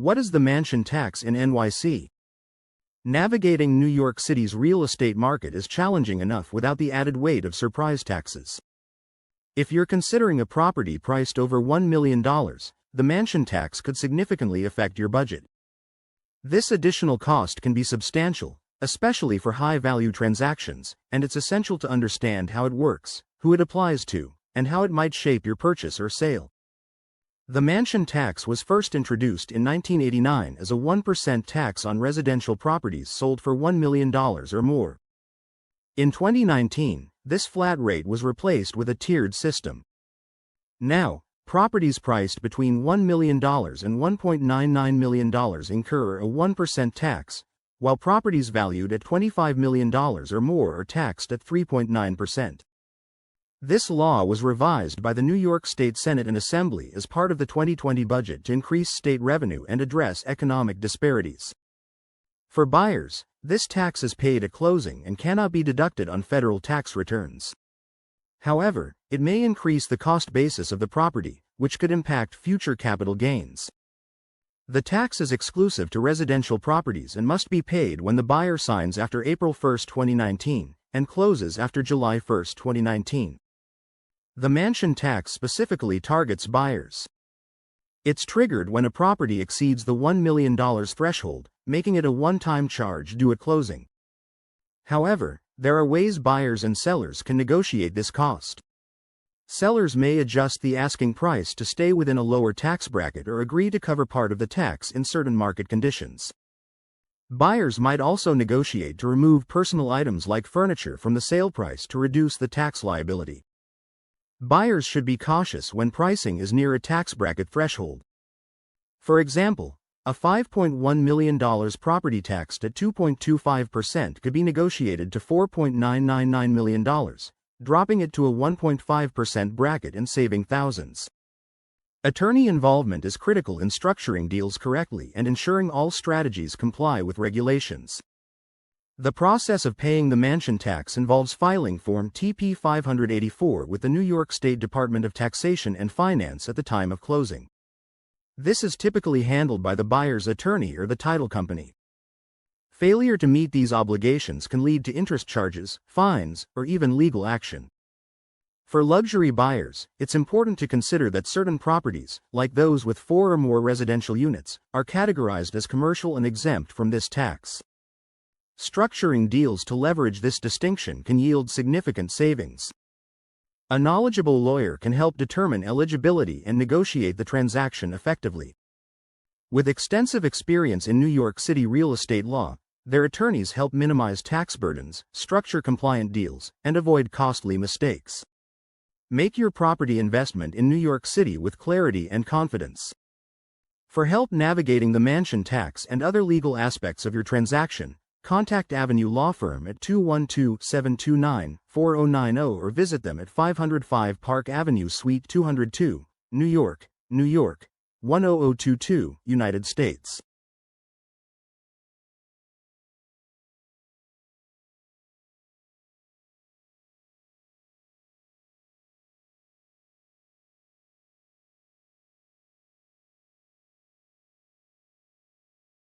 What is the mansion tax in NYC? Navigating New York City's real estate market is challenging enough without the added weight of surprise taxes. If you're considering a property priced over $1 million, the mansion tax could significantly affect your budget. This additional cost can be substantial, especially for high-value transactions, and it's essential to understand how it works, who it applies to, and how it might shape your purchase or sale. The mansion tax was first introduced in 1989 as a 1% tax on residential properties sold for $1 million or more. In 2019, this flat rate was replaced with a tiered system. Now, properties priced between $1 million and $1.99 million incur a 1% tax, while properties valued at $25 million or more are taxed at 3.9%. This law was revised by the New York State Senate and Assembly as part of the 2020 budget to increase state revenue and address economic disparities. For buyers, this tax is paid at closing and cannot be deducted on federal tax returns. However, it may increase the cost basis of the property, which could impact future capital gains. The tax is exclusive to residential properties and must be paid when the buyer signs after April 1, 2019, and closes after July 1, 2019. The mansion tax specifically targets buyers. It's triggered when a property exceeds the $1 million threshold, making it a one-time charge due at closing. However, there are ways buyers and sellers can negotiate this cost. Sellers may adjust the asking price to stay within a lower tax bracket or agree to cover part of the tax in certain market conditions. Buyers might also negotiate to remove personal items like furniture from the sale price to reduce the tax liability. Buyers should be cautious when pricing is near a tax bracket threshold. For example, a $5.1 million property taxed at 2.25% could be negotiated to $4.999 million, dropping it to a 1.5% bracket and saving thousands. Attorney involvement is critical in structuring deals correctly and ensuring all strategies comply with regulations. The process of paying the mansion tax involves filing Form TP 584 with the New York State Department of Taxation and Finance at the time of closing. This is typically handled by the buyer's attorney or the title company. Failure to meet these obligations can lead to interest charges, fines, or even legal action. For luxury buyers, it's important to consider that certain properties, like those with 4 or more residential units, are categorized as commercial and exempt from this tax. Structuring deals to leverage this distinction can yield significant savings. A knowledgeable lawyer can help determine eligibility and negotiate the transaction effectively. With extensive experience in New York City real estate law, their attorneys help minimize tax burdens, structure compliant deals, and avoid costly mistakes. Make your property investment in New York City with clarity and confidence. For help navigating the mansion tax and other legal aspects of your transaction, contact Avenue Law Firm at 212-729-4090 or visit them at 505 Park Avenue Suite 202, New York, New York, 10022, United States.